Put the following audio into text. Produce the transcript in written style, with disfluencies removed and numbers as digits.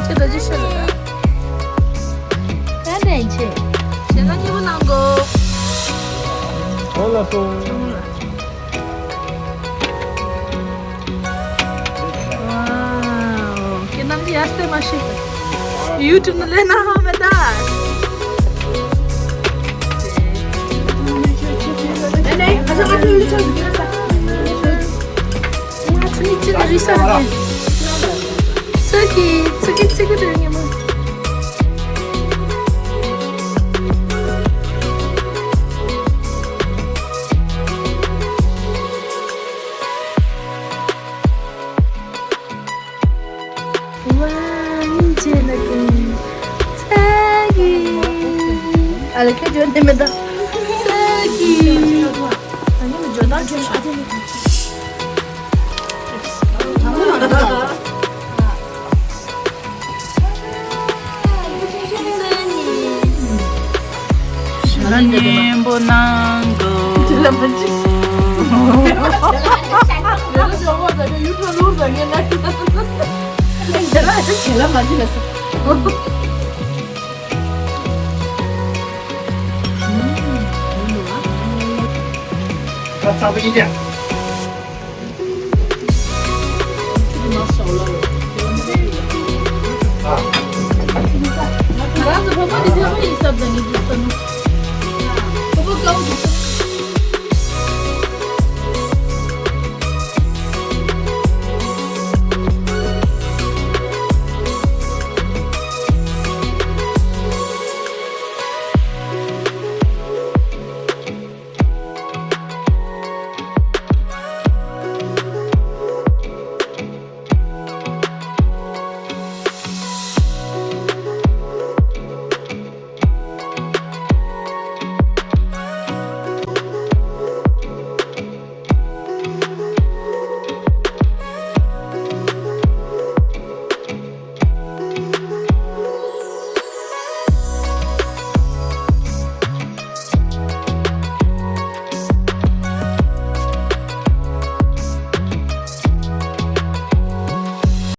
这个就是了。三点去。现在你们啷个？好了说。Wow, che non ti haste mashi. YouTube le na hamedar. Ne? Aşağı bakın lütfen. Hayatın içinde bir saniye. Çeki dönüyor mu? 알게 좀 됩니다. 자기. 아니면 전화 좀 하나님 보난 거. 들라만지. 내가 저거다. 저 유튜브 방에 제가 만지면서.它差不一点。